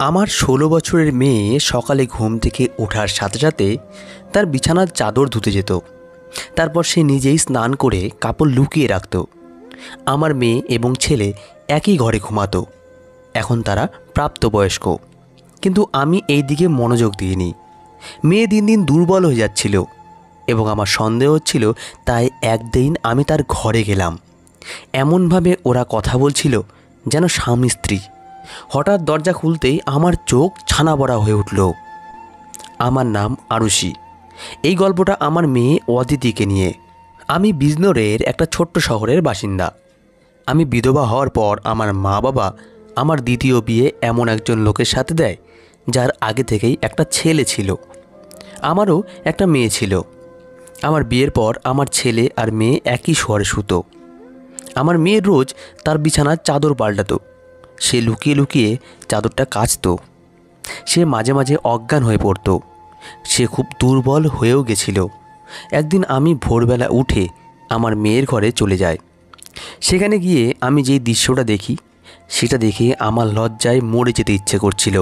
আমার ১৬ বছরের মেয়ে সকালে ঘুম থেকে ওঠার সাথে সাথে তার বিছানার চাদর ধুতে যেত। তারপর সে নিজেই স্নান করে কাপড় লুকিয়ে রাখত। আমার মেয়ে এবং ছেলে একই ঘরে ঘুমাতো। এখন তারা প্রাপ্তবয়স্ক, কিন্তু আমি এই দিকে মনোযোগ দিইনি। মেয়ে দিন দিন দুর্বল হয়ে যাচ্ছিল এবং আমার সন্দেহ হচ্ছিল। তাই একদিন আমি তার ঘরে গেলাম। এমনভাবে ওরা কথা বলছিল যেন স্বামী স্ত্রী। হঠাৎ দরজা খুলতেই আমার চোখ ছানা বড়া হয়ে উঠল। আমার নাম আরুষি। এই গল্পটা আমার মেয়ে অদিতিকে নিয়ে। আমি বিজনোরের একটা ছোট্ট শহরের বাসিন্দা। আমি বিধবা হওয়ার পর আমার মা বাবা আমার দ্বিতীয় বিয়ে এমন একজন লোকের সাথে দেয় যার আগে থেকেই একটা ছেলে ছিল। আমারও একটা মেয়ে ছিল। আমার বিয়ের পর আমার ছেলে আর মেয়ে একই শহরে শুতো। আমার মেয়ে রোজ তার বিছানার চাদর পাল্টাতো। সে লুকিয়ে লুকিয়ে চাদরটা কাচত। সে মাঝে মাঝে অজ্ঞান হয়ে পড়ত। সে খুব দুর্বল হয়েও গেছিল। একদিন আমি ভোরবেলা উঠে আমার মেয়ের ঘরে চলে যাই। সেখানে গিয়ে আমি যেই দৃশ্যটা দেখি সেটা দেখে আমার লজ্জায় মরে যেতে ইচ্ছে করছিল।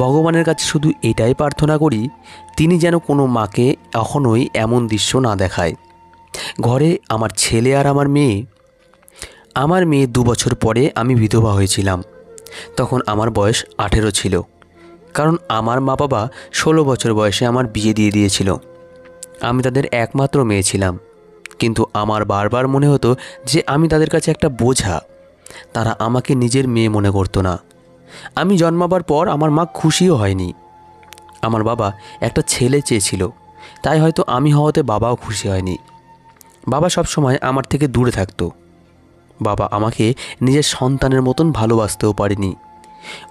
ভগবানের কাছে শুধু এটাই প্রার্থনা করি, তিনি যেন কোনো মাকে কখনোই এমন দৃশ্য না দেখায়। ঘরে আমার ছেলে আর আমার মেয়ে ২ বছর পরে আমি বিধবা হয়েছিলাম। তখন আমার বয়স ১৮ ছিল, কারণ আমার মা বাবা ১৬ বছর বয়সে আমার বিয়ে দিয়ে দিয়েছিল। আমি তাদের একমাত্র মেয়ে ছিলাম, কিন্তু আমার বারবার মনে হতো যে আমি তাদের কাছে একটা বোঝা। তারা আমাকে নিজের মেয়ে মনে করতো না। আমি জন্মাবার পর আমার মা খুশিও হয়নি। আমার বাবা একটা ছেলে চেয়েছিল, তাই হয়তো আমি হওয়াতে বাবাও খুশি হয়নি। বাবা সবসময় আমার থেকে দূরে থাকতো। বাবা আমাকে নিজের সন্তানের মতন ভালোবাসতেও পারেনি।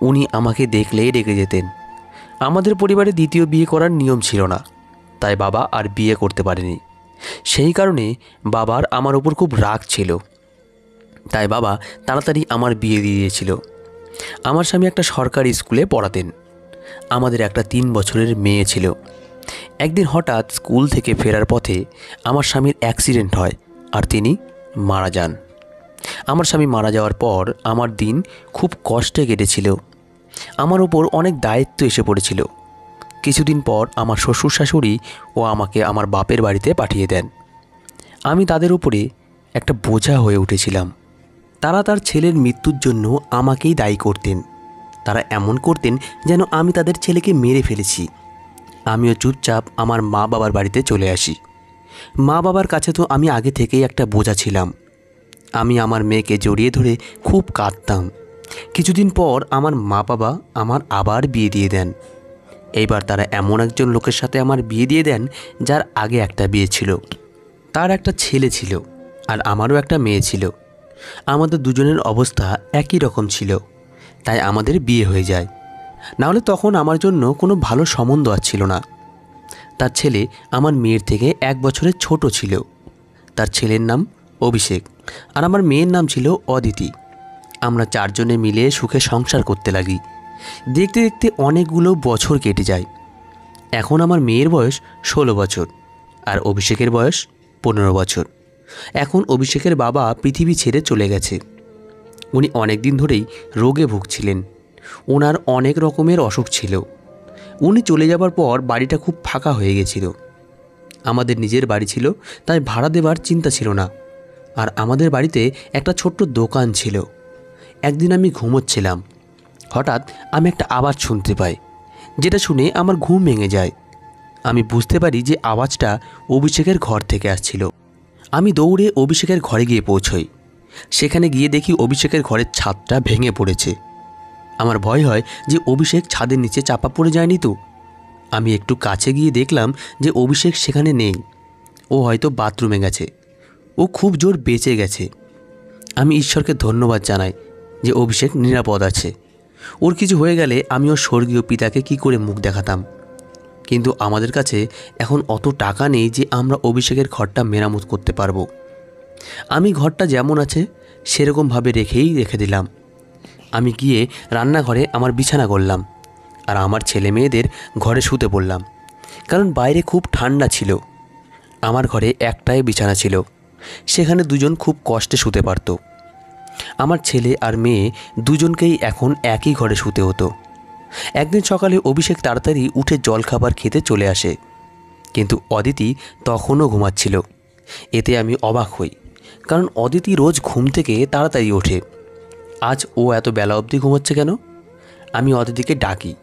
উনি আমাকে দেখলেই রেগে যেতেন। আমাদের পরিবারে দ্বিতীয় বিয়ে করার নিয়ম ছিল না, তাই বাবা আর বিয়ে করতে পারেনি। সেই কারণে বাবার আমার উপর খুব রাগ ছিল। তাই বাবা তাড়াতাড়ি আমার বিয়ে দিয়ে দিয়েছিল। আমার স্বামী একটা সরকারি স্কুলে পড়াতেন। আমাদের একটা ৩ বছরের মেয়ে ছিল। একদিন হঠাৎ স্কুল থেকে ফেরার পথে আমার স্বামীর অ্যাক্সিডেন্ট হয় আর তিনি মারা যান। আমার স্বামী মারা যাওয়ার পর আমার দিন খুব কষ্টে কেটেছিল। আমার উপর অনেক দায়িত্ব এসে পড়েছিল। কিছুদিন পর আমার শ্বশুর শাশুড়ি ও আমাকে আমার বাপের বাড়িতে পাঠিয়ে দেন। আমি তাদের উপরে একটা বোঝা হয়ে উঠেছিলাম। তারা তার ছেলের মৃত্যুর জন্য আমাকেই দায়ী করতেন। তারা এমন করতেন যেন আমি তাদের ছেলেকে মেরে ফেলেছি। আমিও চুপচাপ আমার মা বাবার বাড়িতে চলে আসি। মা বাবার কাছে তো আমি আগে থেকেই একটা বোঝা ছিলাম। আমি আমার মেয়েকে জড়িয়ে ধরে খুব কাঁদতাম। কিছুদিন পর আমার মা বাবা আমার আবার বিয়ে দিয়ে দেন। এইবার তারা এমন একজন লোকের সাথে আমার বিয়ে দিয়ে দেন যার আগে একটা বিয়ে ছিল। তার একটা ছেলে ছিল আর আমারও একটা মেয়ে ছিল। আমাদের দুজনের অবস্থা একই রকম ছিল, তাই আমাদের বিয়ে হয়ে যায়। নাহলে তখন আমার জন্য কোনো ভালো সম্বন্ধ ছিল না। তার ছেলে আমার মেয়ের থেকে ১ বছরের ছোট ছিল। তার ছেলের নাম অভিষেক আর আমার মেয়ের নাম ছিল অদিতি। আমরা ৪ জনে মিলে সুখে সংসার করতে লাগি। দেখতে দেখতে অনেকগুলো বছর কেটে যায়। এখন আমার মেয়ের বয়স ১৬ বছর আর অভিষেকের বয়স ১৫ বছর। এখন অভিষেকের বাবা পৃথিবী ছেড়ে চলে গেছে। উনি অনেক দিন ধরেই রোগে ভুগছিলেন। ওনার অনেক রকমের অসুখ ছিল। উনি চলে যাবার পর বাড়িটা খুব ফাঁকা হয়ে গেছিল। আমাদের নিজের বাড়ি ছিল, তাই ভাড়া দেবার চিন্তা ছিল না। আর আমাদের বাড়িতে একটা ছোট্ট দোকান ছিল। একদিন আমি ঘুমোচ্ছিলাম, হঠাৎ আমি একটা আওয়াজ শুনতে পাই, যেটা শুনে আমার ঘুম ভেঙে যায়। আমি বুঝতে পারি যে আওয়াজটা অভিষেকের ঘর থেকে আসছিল। আমি দৌড়ে অভিষেকের ঘরে গিয়ে পৌঁছই। সেখানে গিয়ে দেখি অভিষেকের ঘরের ছাদটা ভেঙে পড়েছে। আমার ভয় হয় যে অভিষেক ছাদের নিচে চাপা পড়ে যায়নি তো। আমি একটু কাছে গিয়ে দেখলাম যে অভিষেক সেখানে নেই। ও হয়তো বাথরুমে গেছে। ও খুব জোর বেঁচে গেছে। আমি ঈশ্বরকে ধন্যবাদ জানাই যে অভিষেক নিরাপদ আছে। ওর কিছু হয়ে গেলে আমি ওর স্বর্গীয় পিতাকে কি করে মুখ দেখাতাম। কিন্তু আমাদের কাছে এখন অত টাকা নেই যে আমরা অভিষেকের ঘরটা মেরামত করতে পারবো। আমি ঘরটা যেমন আছে সেরকমভাবে রেখে দিলাম। আমি গিয়ে রান্নাঘরে আমার বিছানা করলাম আর আমার ছেলে মেয়েদের ঘরে শুতে পড়লাম, কারণ বাইরে খুব ঠান্ডা ছিল। আমার ঘরে একটাই বিছানা ছিল, সেখানে দুজন খুব কষ্টে শুতে পারত। আমার ছেলে আর মেয়ে দুজনকেই এখন একই ঘরে শুতে হতো। একদিন সকালে অভিষেক তাড়াতাড়ি উঠে জলখাবার খেতে চলে আসে, কিন্তু অদিতি তখনও ঘুমাচ্ছিল। এতে আমি অবাক হই, কারণ অদিতি রোজ ঘুম থেকে তাড়াতাড়ি ওঠে। আজ ও এত বেলা অবধি ঘুমাচ্ছে কেন? আমি অদিতিকে ডাকি,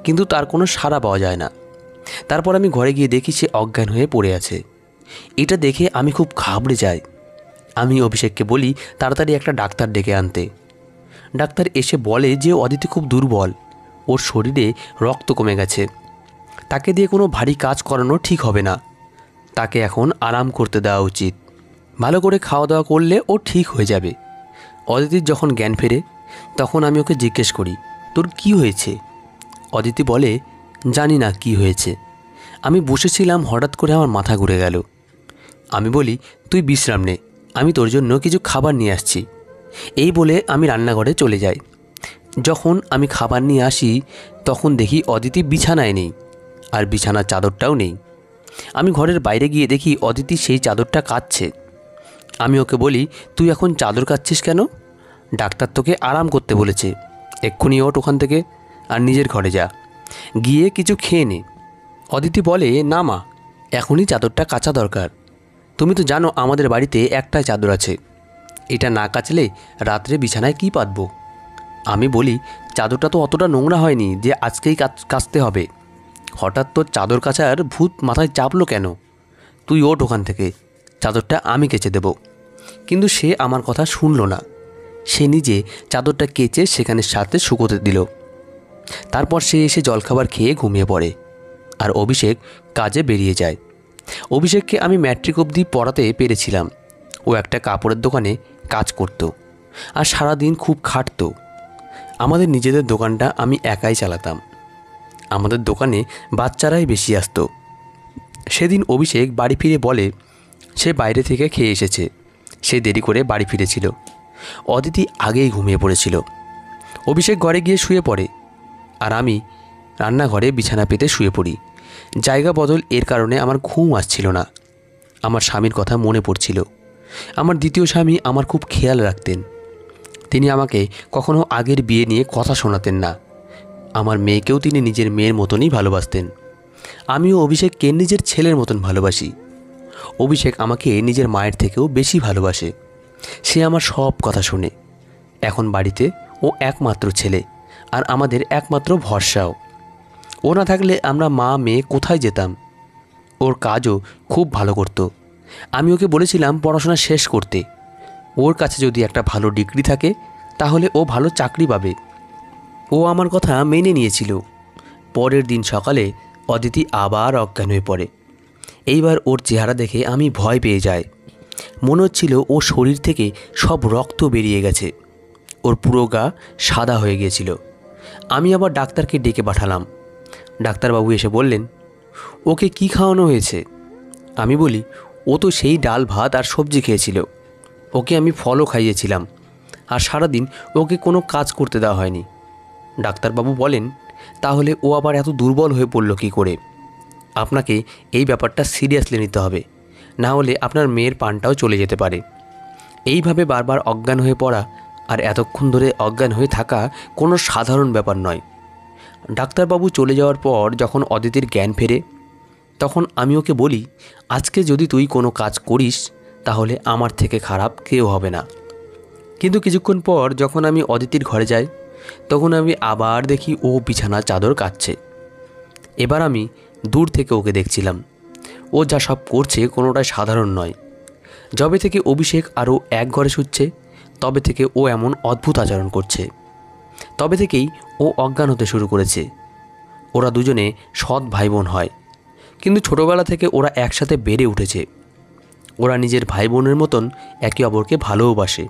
কিন্তু তার কোনো সাড়া পাওয়া যায় না। তারপর আমি ঘরে গিয়ে দেখি সে অজ্ঞান হয়ে পড়ে আছে। এটা দেখে আমি খুব ঘাবড়ে যাই। আমি অভিষেককে বলি তাড়াতাড়ি একটা ডাক্তার ডেকে আনতে। ডাক্তার এসে বলে যে অদিতি খুব দুর্বল, ওর শরীরে রক্ত কমে গেছে, তাকে দিয়ে কোনো ভারী কাজ করানো ঠিক হবে না, তাকে এখন আরাম করতে দেওয়া উচিত। ভালো করে খাওয়া দাওয়া করলে ও ঠিক হয়ে যাবে। অদিতির যখন জ্ঞান ফেরে তখন আমি ওকে জিজ্ঞেস করি, তোর কি হয়েছে? অদিতি বলে, জানি না কি হয়েছে, আমি বসেছিলাম, হঠাৎ করে আমার মাথা ঘুরে গেল। আমি বলি, তুই বিশ্রাম নে, আমি তোর জন্য কিছু খাবার নিয়ে আসছি। এই বলে আমি রান্নাঘরে চলে যাই। যখন আমি খাবার নিয়ে আসি তখন দেখি অদিতি বিছানায় নেই, আর বিছানার চাদরটাও নেই। আমি ঘরের বাইরে গিয়ে দেখি অদিতি সেই চাদরটা কাচ্ছে। আমি ওকে বলি, তুই এখন চাদর কাচ্ছিস কেন? ডাক্তার তোকে আরাম করতে বলেছে, এক্ষুনি ওঠ ওখান থেকে আর নিজের ঘরে যা, গিয়ে কিছু খেয়ে নে। অদিতি বলে, না মা, এখনই চাদরটা কাচা দরকার। তুমি তো জানো আমাদের বাড়িতে একটাই চাদর আছে, এটা না কাচলে রাত্রে বিছানায় কি পাতবো? আমি বলি, চাদরটা তো অতটা নোংরা হয়নি যে আজকেই কাচতে হবে। হঠাৎ তোর চাদর কাচার ভূত মাথায় চাপলো কেন? তুই ওঠ ওখান থেকে, চাদরটা আমি কেচে দেব। কিন্তু সে আমার কথা শুনল না। সে নিজে চাদরটা কেচে সেখানে সাথে শুকোতে দিল। তারপর সে এসে জলখাবার খেয়ে ঘুমিয়ে পড়ে, আর অভিষেক কাজে বেরিয়ে যায়। অভিষেককে আমি ম্যাট্রিক অবধি পড়াতে পেরেছিলাম। ও একটা কাপড়ের দোকানে কাজ করত আর সারাদিন খুব খাটত। আমাদের নিজেদের দোকানটা আমি একাই চালাতাম। আমাদের দোকানে বাচ্চারাই বেশি আসতো। সেদিন অভিষেক বাড়ি ফিরে বলে সে বাইরে থেকে খেয়ে এসেছে, সে দেরি করে বাড়ি ফিরেছিল। অদিতি আগেই ঘুমিয়ে পড়েছিল। অভিষেক ঘরে গিয়ে শুয়ে পড়ে, আর আমি রান্নাঘরে বিছানা পেতে শুয়ে পড়ি। জায়গা বদল এর কারণে আমার ঘুম আসছিল না। আমার স্বামীর কথা মনে পড়ছিল। আমার দ্বিতীয় স্বামী আমার খুব খেয়াল রাখতেন। তিনি আমাকে কখনো আগের বিয়ে নিয়ে কথা শোনাতেন না। আমার মেয়েকেও তিনি নিজের মেয়ের মতনই ভালোবাসতেন। আমিও অভিষেককে নিজের ছেলের মতন ভালোবাসি। অভিষেক আমাকে নিজের মায়ের থেকেও বেশি ভালোবাসে। সে আমার সব কথা শোনে। এখন বাড়িতে ও একমাত্র ছেলে, আর আমাদের একমাত্র ভরসাও। ও না থাকলে আমরা মা মেয়ে কোথায় যেতাম? ওর কাজও খুব ভালো করত। আমি ওকে বলেছিলাম পড়াশোনা শেষ করতে। ওর কাছে যদি একটা ভালো ডিগ্রি থাকে তাহলে ও ভালো চাকরি পাবে। ও আমার কথা মেনে নিয়েছিল। পরের দিন সকালে অদিতি আবার অজ্ঞান হয়ে পড়ে। এইবার ওর চেহারা দেখে আমি ভয় পেয়ে যাই। মনে হচ্ছিল ও শরীর থেকে সব রক্ত বেরিয়ে গেছে। ওর পুরো গা সাদা হয়ে গিয়েছিল। আমি আবার ডাক্তারকে ডেকে পাঠালাম। ডাক্তারবাবু এসে বললেন, ওকে কি খাওয়ানো হয়েছে? আমি বলি, ও তো সেই ডাল ভাত আর সবজি খেয়েছিল। ওকে আমি ফলও খাইয়েছিলাম, আর সারাদিন ওকে কোনো কাজ করতে দেওয়া হয়নি। ডাক্তারবাবু বলেন, তাহলে ও আবার এত দুর্বল হয়ে পড়ল কী করে? আপনাকে এই ব্যাপারটা সিরিয়াসলি নিতে হবে, না হলে আপনার মেয়ের প্রাণটাও চলে যেতে পারে। এইভাবে বারবার অজ্ঞান হয়ে পড়া আর এতক্ষণ ধরে অজ্ঞান হয়ে থাকা কোনো সাধারণ ব্যাপার নয়। ডাক্তারবাবু চলে যাওয়ার পর যখন অদিতির জ্ঞান ফেরে তখন আমি ওকে বলি, আজকে যদি তুই কোনো কাজ করিস তাহলে আমার থেকে খারাপ কেউ হবে না। কিন্তু কিছুক্ষণ পর যখন আমি অদিতির ঘরে যাই তখন আমি আবার দেখি ও বিছানার চাদর কাচ্ছে। এবার আমি দূর থেকে ওকে দেখছিলাম। ও যা সব করছে কোনোটাই সাধারণ নয়। যবে থেকে অভিষেক আরও এক ঘরে শুচ্ছে তবে থেকে ও এমন অদ্ভুত আচরণ করছে। তবে থেকেই ও অজ্ঞান হতে শুরু করেছে। ওরা দুজনে সৎ ভাই বোন হয়, কিন্তু ছোটোবেলা থেকে ওরা একসাথে বেড়ে উঠেছে। ওরা নিজের ভাই বোনের মতন একে অপরকে ভালোবাসে।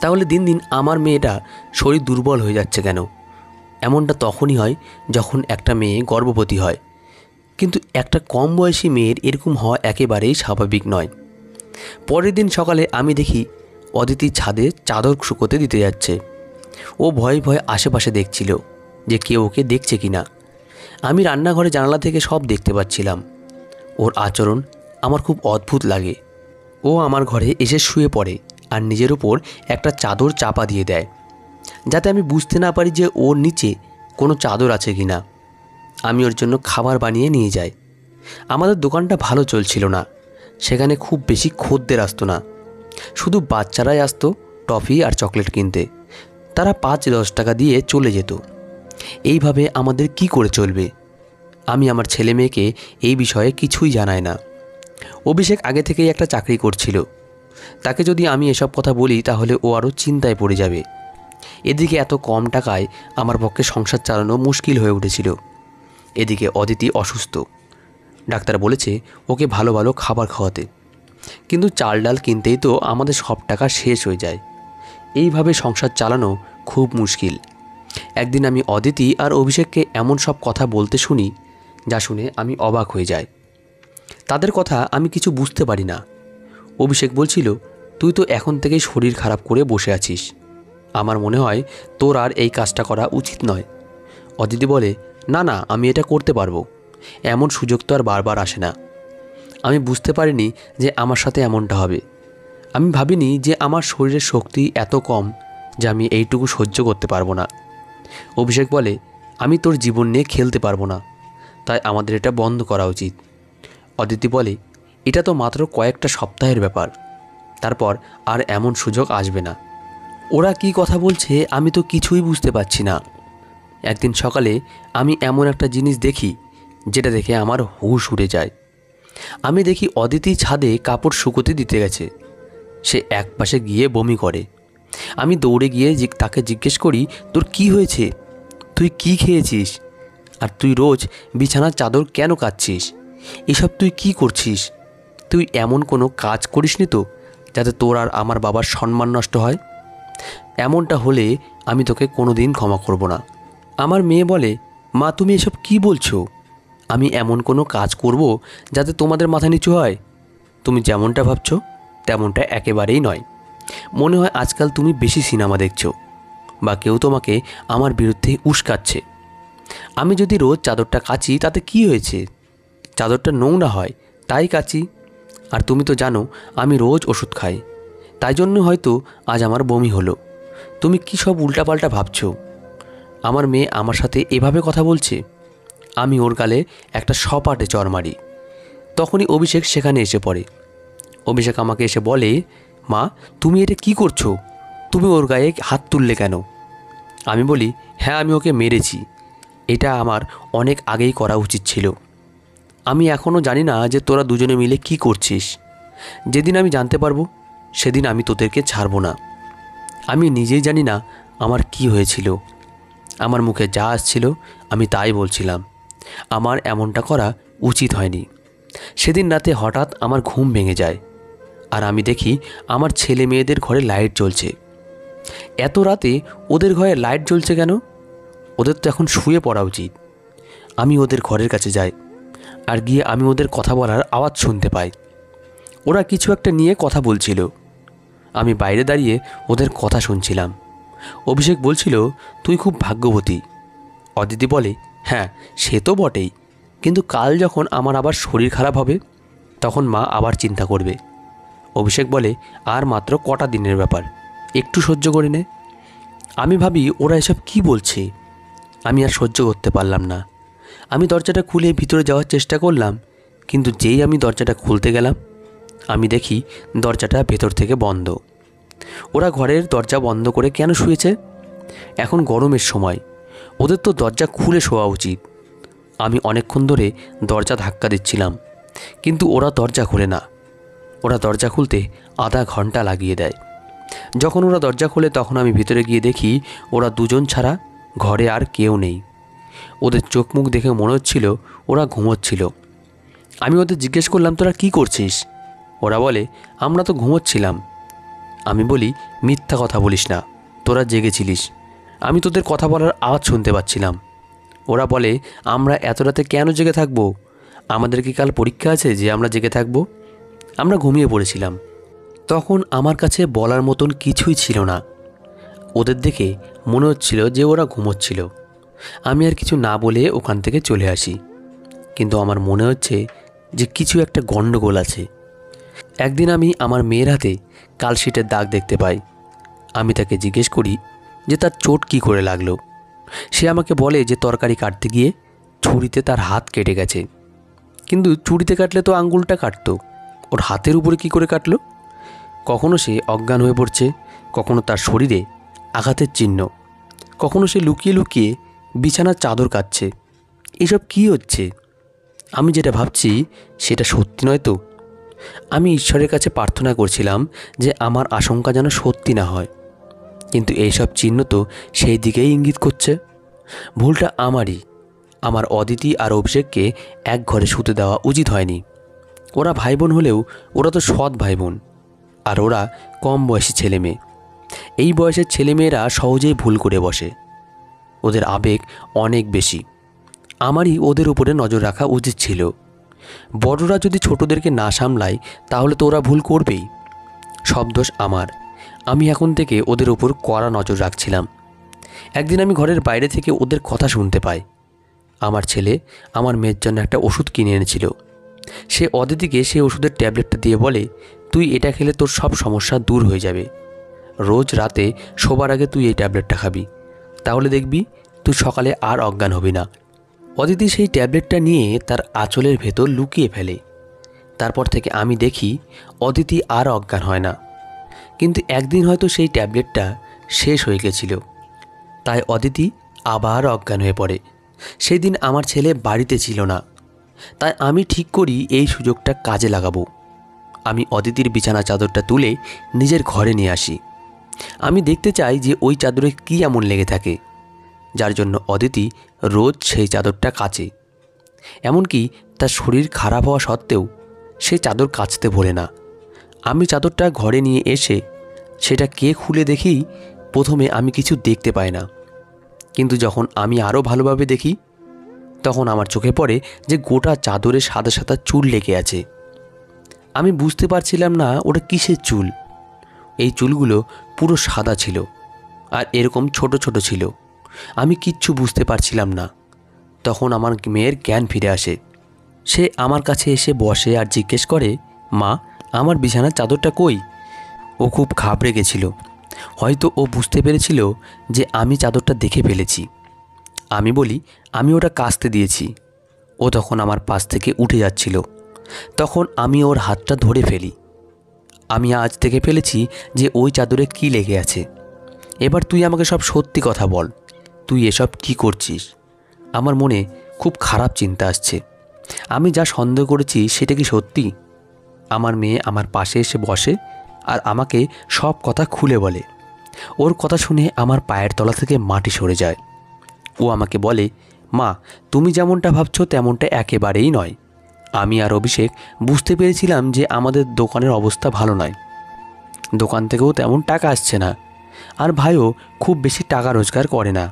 তাহলে দিন দিন আমার মেয়েটা শরীর দুর্বল হয়ে যাচ্ছে কেন? এমনটা তখনই হয় যখন একটা মেয়ে গর্ভবতী হয়, কিন্তু একটা কম বয়সী মেয়ের এরকম হওয়া একেবারেই স্বাভাবিক নয়। পরের দিন সকালে আমি দেখি অদিতি ছাদে চাদর শুকোতে দিতে যাচ্ছে। ও ভয়ে ভয়ে আশেপাশে দেখছিল যে কেউ ওকে দেখছে কি না। আমি রান্নাঘরে জানালা থেকে সব দেখতে পাচ্ছিলাম। ওর আচরণ আমার খুব অদ্ভুত লাগে। ও আমার ঘরে এসে শুয়ে পড়ে আর নিজের উপর একটা চাদর চাপা দিয়ে দেয়, যাতে আমি বুঝতে না পারি যে ওর নিচে কোনো চাদর আছে কি না। আমি ওর জন্য খাবার বানিয়ে নিয়ে যাই। আমাদের দোকানটা ভালো চলছিল না, সেখানে খুব বেশি খদ্দের আসতো না, শুধু বাচ্চারাই আসতো টফি আর চকলেট কিনতে। তারা 5-10 টাকা দিয়ে চলে যেত। এইভাবে আমাদের কি করে চলবে? আমি আমার ছেলে মেয়েকে এই বিষয়ে কিছুই জানাই না। অভিষেক আগে থেকেই একটা চাকরি করছিল, তাকে যদি আমি এসব কথা বলি তাহলে ও আরও চিন্তায় পড়ে যাবে। এদিকে এত কম টাকায় আমার পক্ষে সংসার চালানো মুশকিল হয়ে উঠেছিল। এদিকে অদিতি অসুস্থ, ডাক্তার বলেছে ওকে ভালো ভালো খাবার খাওয়াতে, কিন্তু চাল ডাল কিনতেই তো আমাদের সব টাকা শেষ হয়ে যায়। এইভাবে সংসার চালানো খুব মুশকিল। একদিন আমি অদিতি আর অভিষেককে এমন সব কথা বলতে শুনি যা শুনে আমি অবাক হয়ে যাই। তাদের কথা আমি কিছু বুঝতে পারি না। অভিষেক বলছিল, তুই তো এখন থেকেই শরীর খারাপ করে বসে আছিস, আমার মনে হয় তোর আর এই কাজটা করা উচিত নয়। অদিতি বলে, না না, আমি এটা করতে পারবো, এমন সুযোগ তো আর বারবার আসে না। আমি বুঝতে পারিনি যে আমার সাথে এমনটা হবে। আমি ভাবিনি যে আমার শরীরের শক্তি এত কম যে আমি এইটুকু সহ্য করতে পারবো না। অভিষেক বলে, আমি তোর জীবন নিয়ে খেলতে পারবো না, তাই আমাদের এটা বন্ধ করা উচিত। অদিতি বলে, এটা তো মাত্র কয়েকটা সপ্তাহের ব্যাপার, তারপর আর এমন সুযোগ আসবে না। ওরা কি কথা বলছে আমি তো কিছুই বুঝতে পারছি না। একদিন সকালে আমি এমন একটা জিনিস দেখি যেটা দেখে আমার হুঁশ উড়ে যায়। আমি দেখি অদিতি ছাদে কাপড় শুকোতে দিতে গেছে। সে একপাশে গিয়ে বমি করে। আমি দৌড়ে গিয়ে তাকে জিজ্ঞেস করি, তোর কি হয়েছে? তুই কি খেয়েছিস? আর তুই রোজ বিছানার চাদর কেন কাচ্ছিস? এসব তুই কি করছিস? তুই এমন কোনো কাজ করিসনি তো যাতে তোর আর আমার বাবার সম্মান নষ্ট হয়? এমনটা হলে আমি তোকে কোনো দিন ক্ষমা করব না। আমার মেয়ে বলে, মা তুমি এসব কি বলছো? আমি এমন কোনো কাজ করব যাতে তোমাদের মাথা নিচু হয়? তুমি যেমনটা ভাবছো তেমনটা একেবারেই নয়। মনে হয় আজকাল তুমি বেশি সিনেমা দেখছো, বা কেউ তোমাকে আমার বিরুদ্ধে উস্কাচ্ছে। আমি যদি রোজ চাদরটা কাচি তাতে কি হয়েছে? চাদরটা নোংরা হয় তাই কাচি। আর তুমি তো জানো আমি রোজ ওষুধ খাই, তাই জন্য হয়তো আজ আমার বমি হলো। তুমি কি সব উল্টাপাল্টা ভাবছো? আমার মেয়ে আমার সাথে এভাবে কথা বলছে। আমি ওর গালে একটা সপাটে চড় মারি। তখনই অভিষেক সেখানে এসে পড়ে। অভিষেক আমাকে এসে বলে, মা তুমি এটা কি করছো? তুমি ওর গায়ে হাত তুললে কেন? আমি বলি, হ্যাঁ আমি ওকে মেরেছি, এটা আমার অনেক আগেই করা উচিত ছিল। আমি এখনও জানি না যে তোরা দুজনে মিলে কি করছিস। যেদিন আমি জানতে পারবো সেদিন আমি তোদেরকে ছাড়বো না। আমি নিজেই জানি না আমার কি হয়েছিল। আমার মুখে যা আসছিল আমি তাই বলছিলাম। আমার এমনটা করা উচিত হয়নি। সেদিন রাতে হঠাৎ আমার ঘুম ভেঙে যায়, আর আমি দেখি আমার ছেলে মেয়েদের ঘরে লাইট জ্বলছে। এত রাতে ওদের ঘরে লাইট জ্বলছে কেন? ওদের তো এখন শুয়ে পড়া উচিত। আমি ওদের ঘরের কাছে যাই, আর গিয়ে আমি ওদের কথা বলার আওয়াজ শুনতে পাই। ওরা কিছু একটা নিয়ে কথা বলছিল। আমি বাইরে দাঁড়িয়ে ওদের কথা শুনছিলাম। অভিষেক বলছিল, তুই খুব ভাগ্যবতী। অদিতি বলে, হ্যাঁ সে তো বটেই, কিন্তু কাল যখন আমার আবার শরীর খারাপ হবে তখন মা আবার চিন্তা করবে। অভিষেক বলে, আর মাত্র কটা দিনের ব্যাপার, একটু সহ্য করে নে। আমি ভাবি ওরা এসব কি বলছে। আমি আর সহ্য করতে পারলাম না। আমি দরজাটা খুলে ভিতরে যাওয়ার চেষ্টা করলাম, কিন্তু যেই আমি দরজাটা খুলতে গেলাম আমি দেখি দরজাটা ভেতর থেকে বন্ধ। ওরা ঘরের দরজা বন্ধ করে কেন শুয়েছে? এখন গরমের সময়, ওদের তো দরজা খুলে শোয়া উচিত। আমি অনেকক্ষণ ধরে দরজা ধাক্কা দিচ্ছিলাম, কিন্তু ওরা দরজা খোলে না। ওরা দরজা খুলতে আধা ঘন্টা লাগিয়ে দেয়। যখন ওরা দরজা খোলে তখন আমি ভিতরে গিয়ে দেখি ওরা দুজন ছাড়া ঘরে আর কেউ নেই। ওদের চোখ মুখ দেখে মনে হচ্ছিল ওরা ঘুমোচ্ছিল। আমি ওদের জিজ্ঞেস করলাম, তোরা কি করছিস? ওরা বলে, আমরা তো ঘুমোচ্ছিলাম। আমি বলি, মিথ্যা কথা বলিস না, তোরা জেগেছিলিস, আমি তোদের কথা বলার আওয়াজ শুনতে পাচ্ছিলাম। ওরা বলে, আমরা এত রাতে কেন জেগে থাকবো? আমাদের কি কাল পরীক্ষা আছে যে আমরা জেগে থাকবো? আমরা ঘুমিয়ে পড়েছিলাম। তখন আমার কাছে বলার মতন কিছুই ছিল না। ওদের দেখে মনে হচ্ছিল যে ওরা ঘুমোচ্ছিল। আমি আর কিছু না বলে ওখান থেকে চলে আসি, কিন্তু আমার মনে হচ্ছে যে কিছু একটা গণ্ডগোল আছে। একদিন আমি আমার মেয়ের হাতে কালশিটের দাগ দেখতে পাই। আমি তাকে জিজ্ঞেস করি যে তার চোট কী করে লাগলো। সে আমাকে বলে যে তরকারি কাটতে গিয়ে ছুরিতে তার হাত কেটে গেছে। কিন্তু ছুরিতে কাটলে তো আঙ্গুলটা কাটতো, ওর হাতের উপরে কি করে কাটলো? কখনো সে অজ্ঞান হয়ে পড়ছে, কখনো তার শরীরে আঘাতের চিহ্ন, কখনো সে লুকিয়ে লুকিয়ে বিছানার চাদর কাটছে। এসব কি হচ্ছে? আমি যেটা ভাবছি সেটা সত্যি নয় তো? আমি ঈশ্বরের কাছে প্রার্থনা করছিলাম যে আমার আশঙ্কা যেন সত্যি না হয়, কিন্তু এইসব চিহ্ন তো সেই দিকেই ইঙ্গিত করছে। ভুলটা আমারই। আমার অদিতি আর অভিষেককে এক ঘরে শুতে দেওয়া উচিত হয়নি। ওরা ভাই বোন হলেও ওরা তো সৎ ভাই বোন, আর ওরা কম বয়সী ছেলে মেয়ে। এই বয়সের ছেলেমেয়েরা সহজেই ভুল করে বসে, ওদের আবেগ অনেক বেশি। আমারই ওদের উপরে নজর রাখা উচিত ছিল। বড়রা যদি ছোটদেরকে না সামলায় তাহলে তো ওরা ভুল করবেই। সব দোষ আমার। আমি এখন থেকে ওদের উপর কড়া নজর রাখছিলাম। একদিন আমি ঘরের বাইরে থেকে ওদের কথা শুনতে পাই। আমার ছেলে আমার মেয়ের জন্য একটা ওষুধ কিনে এনেছিল। সে অদিতিকে সে ওষুধের ট্যাবলেটটা দিয়ে বলে, তুই এটা খেলে তোর সব সমস্যা দূর হয়ে যাবে। রোজ রাতে শোবার আগে তুই এই ট্যাবলেটটা খাবি, তাহলে দেখবি তুই সকালে আর অজ্ঞান হবি না। অদিতি সেই ট্যাবলেটটা নিয়ে তার আঁচলের ভেতর লুকিয়ে ফেলে। তারপর থেকে আমি দেখি অদিতি আর অজ্ঞান হয় না। কিন্তু একদিন হয়তো সেই ট্যাবলেটটা শেষ হয়ে গেছিল, তাই অদিতি আবার অজ্ঞান হয়ে পড়ে। সেই দিন আমার ছেলে বাড়িতে ছিল না, তাই আমি ঠিক করি এই সুযোগটা কাজে লাগাবো। আমি অদিতির বিছানা চাদরটা তুলে নিজের ঘরে নিয়ে আসি। আমি দেখতে চাই যে ওই চাদরে কী এমন লেগে থাকে যার জন্য অদিতি রোজ সেই চাদরটা কাচে। এমনকি তার শরীর খারাপ হওয়া সত্ত্বেও সে চাদর কাচতে ভোলে না। আমি চাদরটা ঘরে নিয়ে এসে সেটা কে খুলে দেখি, প্রথমে আমি কিছু দেখতে পাই না, কিন্তু যখন আমি আরও ভালোভাবে দেখি তখন আমার চোখে পড়ে যে গোটা চাদরে সাদা সাদা চুল লেগে আছে। আমি বুঝতে পারছিলাম না ওটা কিসের চুল। এই চুলগুলো পুরো সাদা ছিল আর এরকম ছোট ছোট ছিল। আমি কিচ্ছু বুঝতে পারছিলাম না। তখন আমার মেয়ের জ্ঞান ফিরে আসে। সে আমার কাছে এসে বসে আর জিজ্ঞেস করে, মা, আমার বিছানার চাদরটা কই? ও খুব ঘাবড়ে গেছিল। হয়তো ও বুঝতে পেরেছিল যে আমি চাদরটা দেখে ফেলেছি। আমি বলি, আমি ওটা কাচতে দিয়েছি। ও তখন আমার পাশ থেকে উঠে যাচ্ছিল। তখন আমি ওর হাতটা ধরে ফেলি। আমি আজ দেখে ফেলেছি যে ওই চাদরে কি লেগে আছে। এবার তুই আমাকে সব সত্যি কথা বল, তুই এসব কি করছিস? আমার মনে খুব খারাপ চিন্তা আসছে। আমি যা সন্দেহ করেছি সেটা কি সত্যি? আমার মেয়ে আমার পাশে এসে বসে আর আমাকে সব কথা খুলে বলে। ওর কথা শুনে আমার পায়ের তলা থেকে মাটি সরে যায়। ও আমাকে বলে, মা, তুমি যেমনটা ভাবছো তেমনটা একেবারেই নয়। আমি আর অভিষেক বুঝতে পেরেছিলাম যে আমাদের দোকানের অবস্থা ভালো নয়। দোকান থেকেও তেমন টাকা আসছে না, আর ভাইও খুব বেশি টাকা রোজগার করে না।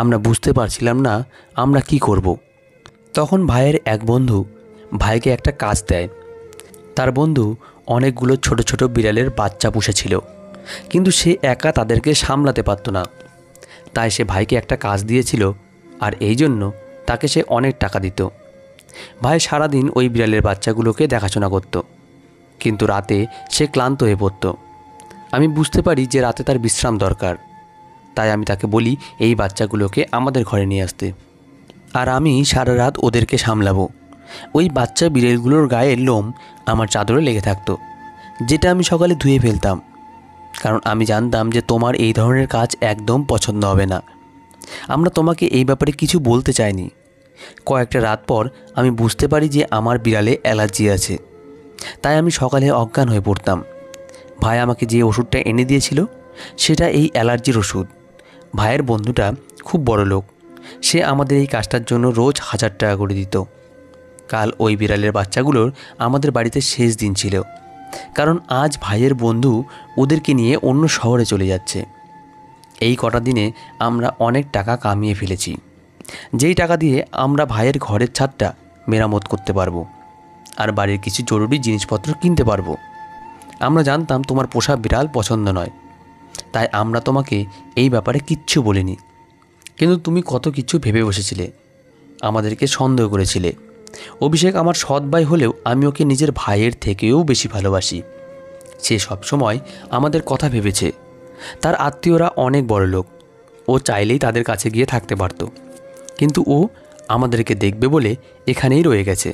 আমরা বুঝতে পারছিলাম না আমরা কি করব। তখন ভাইয়ের এক বন্ধু ভাইকে একটা কাজ দেয়। তার বন্ধু অনেকগুলো ছোট ছোট বিড়ালের বাচ্চা পুষেছিল, কিন্তু সে একা তাদেরকে সামলাতে পারত না। তাই সে ভাইকে একটা কাজ দিয়েছিল, আর এই জন্য তাকে সে অনেক টাকা দিত। ভাই সারাদিন ওই বিড়ালের বাচ্চাগুলোকে দেখাশোনা করত, কিন্তু রাতে সে ক্লান্ত হয়ে পড়ত। আমি বুঝতে পারি যে রাতে তার বিশ্রাম দরকার, তাই আমি তাকে বলি এই বাচ্চাগুলোকে আমাদের ঘরে নিয়ে আসতে, আর আমি সারা রাত ওদেরকে সামলাবো। ওই বাচ্চা বিড়ালগুলোর গায়ের লোম আমার চাদরে লেগে থাকতো, যেটা আমি সকালে ধুয়ে ফেলতাম, কারণ আমি জানতাম যে তোমার এই ধরনের কাজ একদম পছন্দ হবে না। আমরা তোমাকে এই ব্যাপারে কিছু বলতে চাইনি। কয়েকটা রাত পর আমি বুঝতে পারি যে আমার বিড়ালে অ্যালার্জি আছে, তাই আমি সকালে অজ্ঞান হয়ে পড়তাম। ভাই আমাকে যে ওষুধটা এনে দিয়েছিল সেটা এই অ্যালার্জির ওষুধ। ভাইয়ের বন্ধুটা খুব বড় লোক, সে আমাদের এই কাজটার জন্য রোজ 1000 টাকা করে দিত। কাল ওই বিড়ালের বাচ্চাগুলোর আমাদের বাড়িতে শেষ দিন ছিল, কারণ আজ ভাইয়ের বন্ধু ওদেরকে নিয়ে অন্য শহরে চলে যাচ্ছে। এই কটা দিনে আমরা অনেক টাকা কামিয়ে ফেলেছি, যেই টাকা দিয়ে আমরা ভাইয়ের ঘরের ছাদটা মেরামত করতে পারবো আর বাড়ির কিছু জরুরি জিনিসপত্র কিনতে পারবো। আমরা জানতাম তোমার পোষা বিড়াল পছন্দ নয়, তাই আমরা তোমাকে এই ব্যাপারে কিচ্ছু বলিনি, কিন্তু তুমি কত কিছু ভেবে বসেছিলে, আমাদেরকে সন্দেহ করেছিলে। অভিষেক আমার সৎ ভাই হলেও আমি ওকে নিজের ভাইয়ের থেকেও বেশি ভালোবাসি। সে সবসময় আমাদের কথা ভেবেছে। তার আত্মীয়রা অনেক বড় লোক, ও চাইলেই তাদের কাছে গিয়ে থাকতে পারত, কিন্তু ও আমাদেরকে দেখবে বলে এখানেই রয়ে গেছে।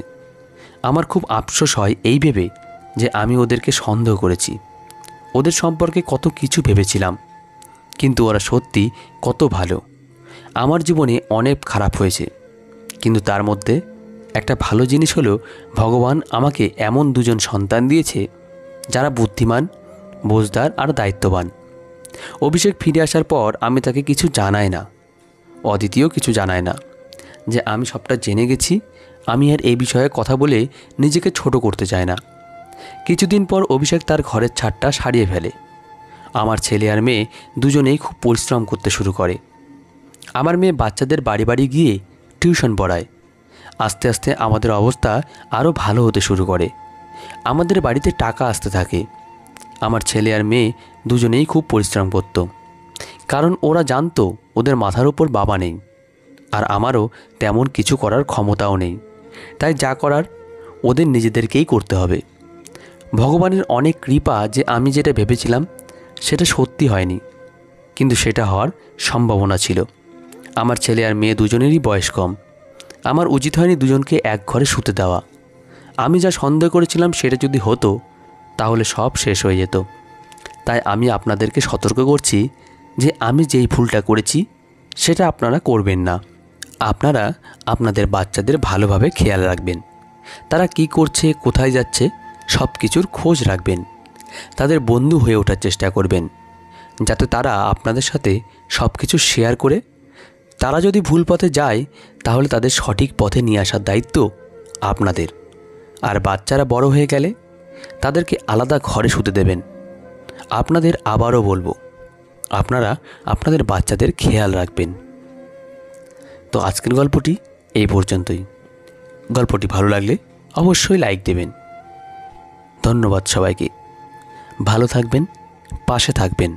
আমার খুব আফসোস হয় এই ভেবে যে আমি ওদেরকে সন্দেহ করেছি। ওদের সম্পর্কে কত কিছু ভেবেছিলাম, কিন্তু ওরা সত্যি কত ভালো। আমার জীবনে অনেক খারাপ হয়েছে, কিন্তু তার মধ্যে একটা ভালো জিনিস হলো ভগবান আমাকে এমন দুজন সন্তান দিয়েছে যারা বুদ্ধিমান, বোঝদার আর দায়িত্ববান। অভিষেক ফিরে আসার পর আমি তাকে কিছু জানাই না, অদিতিও কিছু জানায় না যে আমি সবটা জেনে গেছি। আমি আর এই বিষয়ে কথা বলে নিজেকে ছোট করতে চাই না। কিছুদিন পর অভিষেক তার ঘরের ছাদটা সারিয়ে ফেলে। আমার ছেলে আর মেয়ে দুজনেই খুব পরিশ্রম করতে শুরু করে। আমার মেয়ে বাচ্চাদের বাড়ি বাড়ি গিয়ে টিউশন পড়ায়। আস্তে আস্তে আমাদের অবস্থা আরও ভালো হতে শুরু করে। আমাদের বাড়িতে টাকা আসতে থাকে। আমার ছেলে আর মেয়ে দুজনেই খুব পরিশ্রম করত, কারণ ওরা জানতো ওদের মাথার উপর বাবা নেই, আর আমারও তেমন কিছু করার ক্ষমতাও নেই। তাই যা করার ওদের নিজেদেরকেই করতে হবে। ভগবানের অনেক কৃপা যে আমি যেটা ভেবেছিলাম সেটা সত্যি হয়নি, কিন্তু সেটা হওয়ার সম্ভাবনা ছিল। আমার ছেলে আর মেয়ে দুজনেরই বয়স কম। আমার উচিত হয়নি দুজনকে এক ঘরে শুতে দেওয়া। আমি যা সন্দেহ করেছিলাম সেটা যদি হতো তাহলে সব শেষ হয়ে যেত। তাই আমি আপনাদেরকে সতর্ক করছি যে আমি যেই ভুলটা করেছি সেটা আপনারা করবেন না। আপনারা আপনাদের বাচ্চাদের ভালোভাবে খেয়াল রাখবেন। তারা কি করছে, কোথায় যাচ্ছে, সব কিছুর খোঁজ রাখবেন। তাদের বন্ধু হয়ে ওঠার চেষ্টা করবেন, যাতে তারা আপনাদের সাথে সব কিছু শেয়ার করে। তারা যদি ভুল পথে যায় তাহলে তাদের সঠিক পথে নিয়ে আসার দায়িত্ব আপনাদের। আর বাচ্চারা বড় হয়ে গেলে তাদেরকে আলাদা ঘরে শুতে দেবেন। আপনাদের আবারও বলবো, আপনারা আপনাদের বাচ্চাদের খেয়াল রাখবেন। তো আজকের গল্পটি এই পর্যন্তই। গল্পটি ভালো লাগলে অবশ্যই লাইক দেবেন। ধন্যবাদ সবাইকে। ভালো থাকবেন, পাশে থাকবেন।